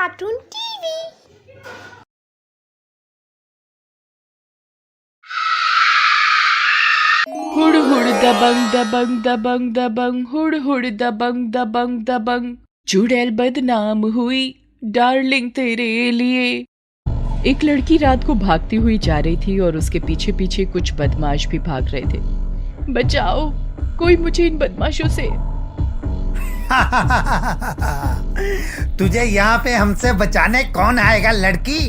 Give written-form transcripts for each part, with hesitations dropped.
Cartoon TV. हुड़ हुड़ दबंग दबंग दबंग दबंग हुड़ हुड़ दबंग दबंग दबंग। चुड़ैल बदनाम हुई डार्लिंग तेरे लिए। एक लड़की रात को भागती हुई जा रही थी और उसके पीछे पीछे कुछ बदमाश भी भाग रहे थे। बचाओ, कोई मुझे इन बदमाशों से। तुझे यहाँ पे हमसे बचाने कौन आएगा लड़की?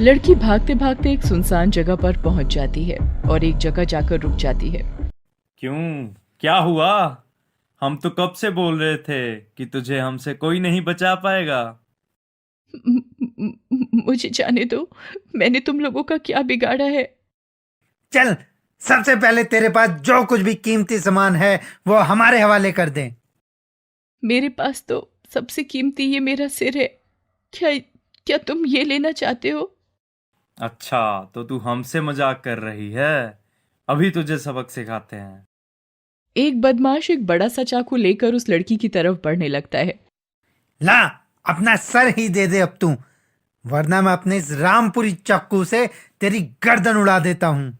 लड़की भागते भागते एक सुनसान जगह पर पहुंच जाती है और एक जगह जाकर रुक जाती है। क्यों, क्या हुआ? हम तो कब से बोल रहे थे कि तुझे हमसे कोई नहीं बचा पाएगा। मुझे जाने दो, मैंने तुम लोगों का क्या बिगाड़ा है? चल, सबसे पहले तेरे पास जो कुछ भी कीमती सामान है वो हमारे हवाले कर दे। मेरे पास तो सबसे कीमती ये मेरा सिर है। क्या क्या तुम ये लेना चाहते हो? अच्छा, तो तू हमसे मजाक कर रही है। अभी तुझे सबक सिखाते हैं। एक बदमाश एक बड़ा सा चाकू लेकर उस लड़की की तरफ बढ़ने लगता है। ला, अपना सर ही दे दे अब तू, वरना मैं अपने इस रामपुरी चाकू से तेरी गर्दन उड़ा देता हूँ।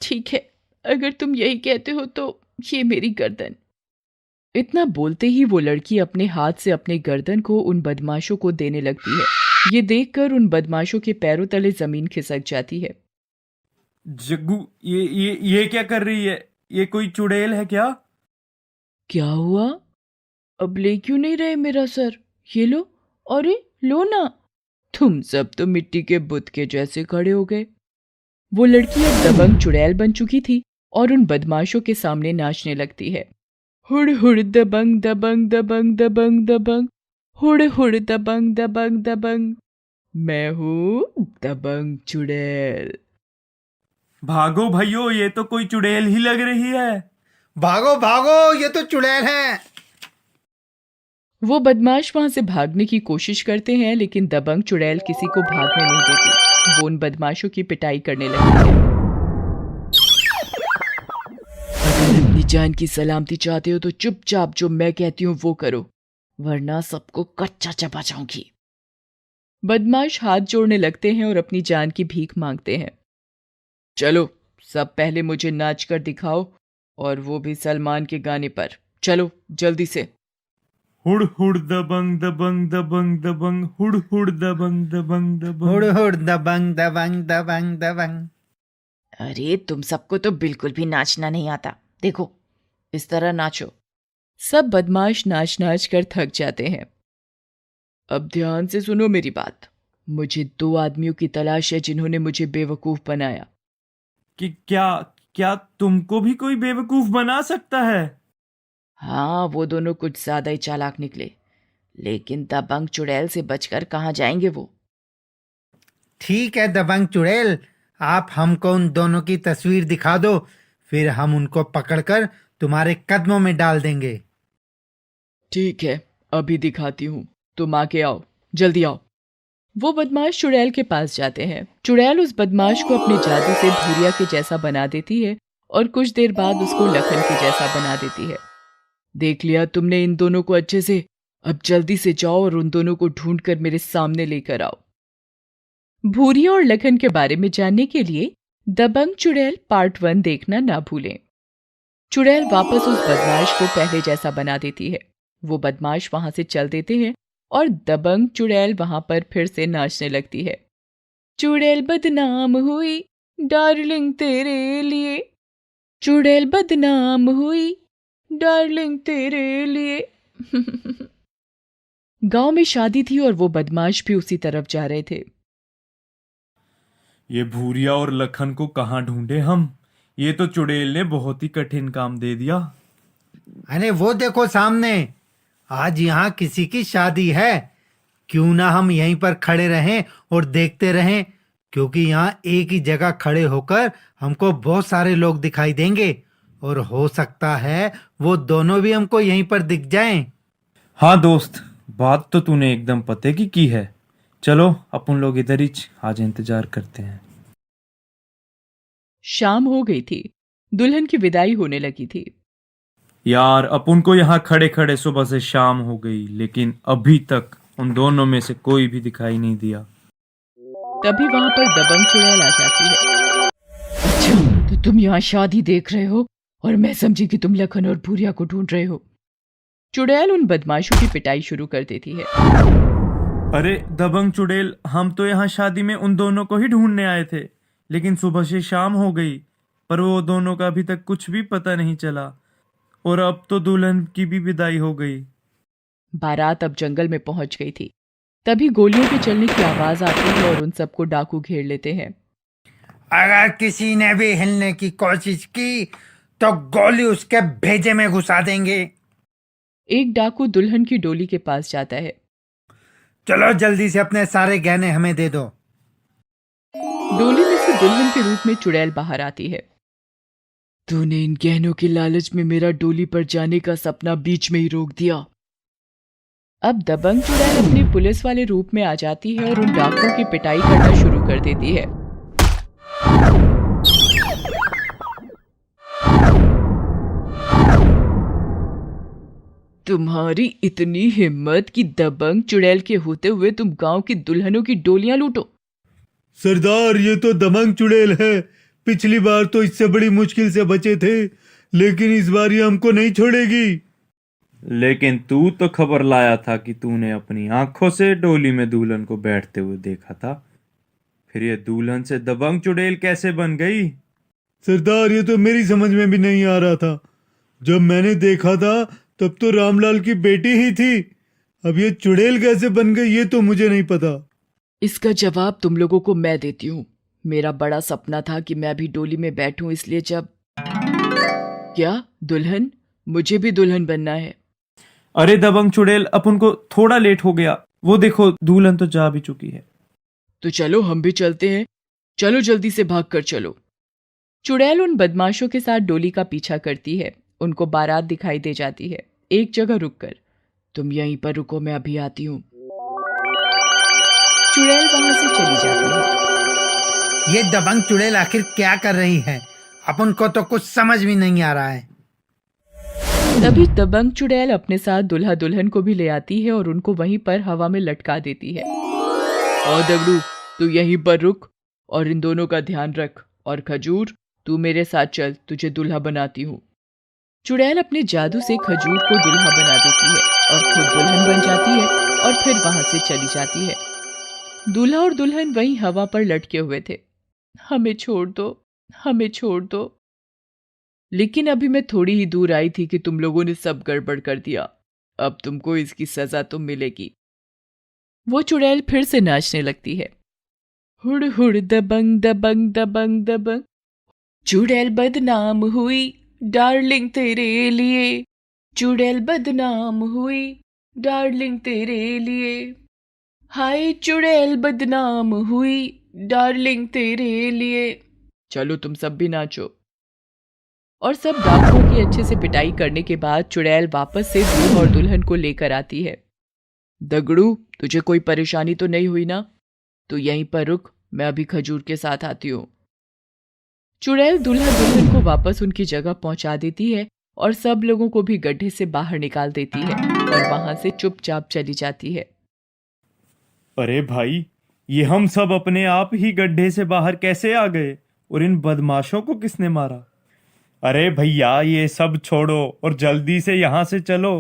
ठीक है, अगर तुम यही कहते हो तो ये मेरी गर्दन। इतना बोलते ही वो लड़की अपने हाथ से अपने गर्दन को उन बदमाशों को देने लगती है। ये देखकर उन बदमाशों के पैरों तले जमीन खिसक जाती है। जग्गू, ये क्या कर रही है? ये कोई चुड़ैल है क्या? क्या हुआ? अब ले क्यों नहीं रहे मेरा सर? ये लो, अरे लो ना। तुम सब तो मिट्टी के बुत के जैसे खड़े हो गए। वो लड़की अब दबंग चुड़ैल बन चुकी थी और उन बदमाशों के सामने नाचने लगती है। हुड़ हुड़ दबंग दबंग दबंग दबंग दबंग, हुड़ हुड़ दबंग दबंग दबंग। मैं हूँ दबंग चुड़ैल। भागो भाइयों, ये तो कोई चुड़ैल ही लग रही है। भागो भागो, ये तो चुड़ैल है। वो बदमाश वहां से भागने की कोशिश करते हैं, लेकिन दबंग चुड़ैल किसी को भागने नहीं देती। वो उन बदमाशों की पिटाई करने लगती है। अगर अपनी जान की सलामती चाहते हो तो चुपचाप जो मैं कहती हूँ वो करो, वरना सबको कच्चा चबा जाऊंगी। बदमाश हाथ जोड़ने लगते हैं और अपनी जान की भीख मांगते हैं। चलो, सब पहले मुझे नाच कर दिखाओ, और वो भी सलमान के गाने पर। चलो जल्दी से। हुड़ हुड़ दबंग दबंग दबंग दबंग, हुड़ हुड़ दबंग दबंग हुड़ दबंग। हुड़ दबंग दबंग दबंग दबंग। अरे तुम सबको तो बिल्कुल भी नाचना नहीं आता। देखो, इस तरह नाचो। सब बदमाश नाच नाच कर थक जाते हैं। अब ध्यान से सुनो मेरी बात। मुझे 2 आदमियों की तलाश है जिन्होंने मुझे बेवकूफ बनाया। कि क्या क्या तुमको भी कोई बेवकूफ बना सकता है? हाँ, वो दोनों कुछ ज्यादा ही चालाक निकले, लेकिन दबंग चुड़ैल से बचकर कहाँ जाएंगे वो? ठीक है दबंग चुड़ैल, आप हमको उन दोनों की तस्वीर दिखा दो, फिर हम उनको पकड़कर तुम्हारे कदमों में डाल देंगे। ठीक है, अभी दिखाती हूँ। तुम आके आओ, जल्दी आओ। वो बदमाश चुड़ैल के पास जाते हैं। चुड़ैल उस बदमाश को अपने जादू से भूरिया के जैसा बना देती है और कुछ देर बाद उसको लखन के जैसा बना देती है। देख लिया तुमने इन दोनों को अच्छे से? अब जल्दी से जाओ और उन दोनों को ढूंढकर मेरे सामने लेकर आओ। भूरिया और लखन के बारे में जानने के लिए दबंग चुड़ैल पार्ट 1 देखना ना भूलें। चुड़ैल वापस उस बदमाश को पहले जैसा बना देती है। वो बदमाश वहां से चल देते हैं और दबंग चुड़ैल वहां पर फिर से नाचने लगती है। चुड़ैल बदनाम हुई डार्लिंग तेरे लिए, चुड़ैल बदनाम हुई डार्लिंग तेरे लिए। गांव में शादी थी और वो बदमाश भी उसी तरफ जा रहे थे। ये भूरिया और लखन को कहाँ ढूंढे हम? ये तो चुड़ैल ने बहुत ही कठिन काम दे दिया। अरे वो देखो सामने, आज यहाँ किसी की शादी है। क्यों ना हम यहीं पर खड़े रहें और देखते रहें, क्योंकि यहाँ एक ही जगह खड़े होकर हमको बहुत सारे लोग दिखाई देंगे और हो सकता है वो दोनों भी हमको यहीं पर दिख जाएं। हाँ दोस्त, बात तो तूने एकदम पते की है। चलो अपन लोग इधर ही आज इंतजार करते हैं। शाम हो गई थी। दुल्हन की विदाई होने लगी थी। यार अपन को यहाँ खड़े खड़े सुबह से शाम हो गई, लेकिन अभी तक उन दोनों में से कोई भी दिखाई नहीं दिया। तभी वहां पर दबंग चुड़ैल आ जाती है। अच्छा, तो तुम यहाँ शादी देख रहे हो और मैं समझी कि तुम लखन और भूरिया को ढूंढ रहे हो। चुड़ैल उन बदमाशों की पिटाई शुरू कर देती है। अरे दबंग चुड़ैल, हम तो यहाँ शादी में उन दोनों को ही ढूंढने आए थे, लेकिन सुबह से शाम हो गई पर वो दोनों का अभी तक कुछ भी पता नहीं चला, और अब तो दुल्हन की भी विदाई हो गई। बारात अब जंगल में पहुंच गई थी। तभी गोलियों के चलने की आवाज आती है और उन सबको डाकू घेर लेते हैं। अगर किसी ने भी हिलने की कोशिश की तो गोली उसके भेजे में घुसा देंगे। एक डाकू दुल्हन की डोली के पास जाता है। चलो जल्दी से अपने सारे गहने हमें दे दो। डोली में से दुल्हन के रूप में चुड़ैल बाहर आती है। तूने इन गहनों के लालच में मेरा डोली पर जाने का सपना बीच में ही रोक दिया। अब दबंग चुड़ैल अपने पुलिस वाले रूप में आ जाती है और उन डाकुओं की पिटाई करना शुरू कर देती है। तुम्हारी इतनी हिम्मत कि दबंग चुड़ैल के होते हुए तुम गांव की दुल्हनों की डोलियां लूटो। सरदार, ये तो दबंग चुड़ैल है। पिछली बार तो इससे बड़ी मुश्किल से बचे थे, लेकिन इस बार ये हमको नहीं छोड़ेगी। लेकिन तू तो खबर लाया था कि तूने अपनी आंखों से डोली में दुल्हन को बैठते हुए देखा था, फिर ये दुल्हन से दबंग चुड़ैल कैसे बन गई? सरदार, ये तो मेरी समझ में भी नहीं आ रहा था। जब मैंने देखा था तब तो रामलाल की बेटी ही थी। अब ये चुड़ैल कैसे बन गई ये तो मुझे नहीं पता। इसका जवाब तुम लोगों को मैं देती हूँ। मेरा बड़ा सपना था कि मैं भी डोली में बैठूं, इसलिए जब क्या दुल्हन, मुझे भी दुल्हन बनना है। अरे दबंग चुड़ैल, अपन को थोड़ा लेट हो गया। वो देखो दुल्हन तो जा भी चुकी है। तो चलो हम भी चलते हैं। चलो जल्दी से भाग कर चलो। चुड़ैल उन बदमाशों के साथ डोली का पीछा करती है। उनको बारात दिखाई दे जाती है। एक जगह रुककर, तुम यहीं पर रुको, मैं अभी आती हूँ। चुड़ैल वहां से चली जाती है। ये दबंग चुड़ैल आखिर क्या कर रही है? अपन को तो कुछ समझ भी नहीं आ रहा है। तभी दबंग चुड़ैल अपने साथ दुल्हा दुल्हन को भी ले आती है और उनको वहीं पर हवा में लटका देती है। और दगड़ू, तू यहीं पर रुक और इन दोनों का ध्यान रख, और खजूर, तू मेरे साथ चल, तुझे दुल्हा बनाती हूँ। चुड़ैल अपने जादू से खजूर को दुल्हा बना देती है और खुद दुल्हन बन जाती है और फिर वहां से चली जाती है। दूल्हा और दुल्हन वहीं हवा पर लटके हुए थे। हमें छोड़ दो, हमें छोड़ दो। लेकिन अभी मैं थोड़ी ही दूर आई थी कि तुम लोगों ने सब गड़बड़ कर दिया। अब तुमको इसकी सजा तो मिलेगी। वो चुड़ैल फिर से नाचने लगती है। हुड़ हुड़ दबंग दबंग दबंग दबंग, चुड़ैल बदनाम हुई डार्लिंग तेरे लिए। चुड़ैल बदनाम हुई डार्लिंग तेरे लिए। हाय चुड़ैल बदनाम हुई डार्लिंग तेरे लिए। चलो तुम सब भी नाचो। और सब डाकुओं की अच्छे से पिटाई करने के बाद चुड़ैल वापस से दूल्हा और दुल्हन को लेकर आती है। दगड़ू, तुझे कोई परेशानी तो नहीं हुई ना? तो यहीं पर रुक, मैं अभी खजूर के साथ आती हूँ। चुड़ैल दूल्हा दुल्हन को वापस उनकी जगह पहुंचा देती है और सब लोगों को भी गड्ढे से बाहर निकाल देती है और वहां से चुपचाप चली जाती है। अरे भाई, ये हम सब अपने आप ही गड्ढे से बाहर कैसे आ गए? और इन बदमाशों को किसने मारा? अरे भैया, ये सब छोड़ो और जल्दी से यहाँ से चलो।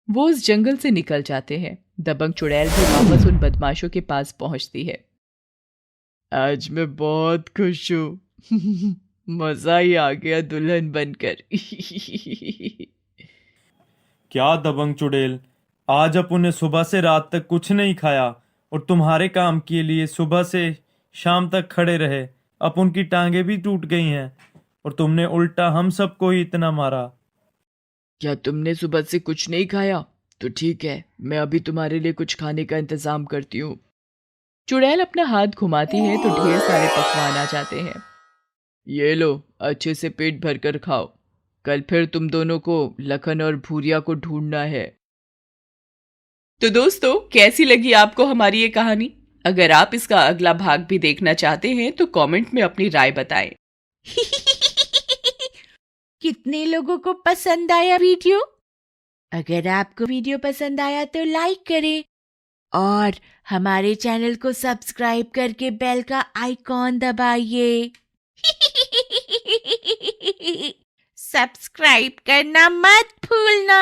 वो उस जंगल से निकल जाते हैं। दबंग चुड़ैल भी वापस उन बदमाशों के पास पहुंचती है। आज मैं बहुत खुश हूँ। मजा ही आ गया दुल्हन बनकर। क्या दबंग चुड़ैल, आज अपन ने सुबह से रात तक कुछ नहीं खाया और तुम्हारे काम के लिए सुबह से शाम तक खड़े रहे। अपन की टांगे भी टूट गई हैं और तुमने उल्टा हम सबको ही इतना मारा। क्या तुमने सुबह से कुछ नहीं खाया? तो ठीक है, मैं अभी तुम्हारे लिए कुछ खाने का इंतजाम करती हूँ। चुड़ैल अपना हाथ घुमाती है तो ढेर सारे पकवान आ जाते हैं। ये लो, अच्छे से पेट भरकर खाओ। कल फिर तुम दोनों को लखन और भूरिया को ढूंढना है। तो दोस्तों, कैसी लगी आपको हमारी ये कहानी? अगर आप इसका अगला भाग भी देखना चाहते हैं तो कमेंट में अपनी राय बताएं। कितने लोगों को पसंद आया वीडियो? अगर आपको वीडियो पसंद आया तो लाइक करें और हमारे चैनल को सब्सक्राइब करके बेल का आइकॉन दबाइए। सब्सक्राइब करना मत भूलना।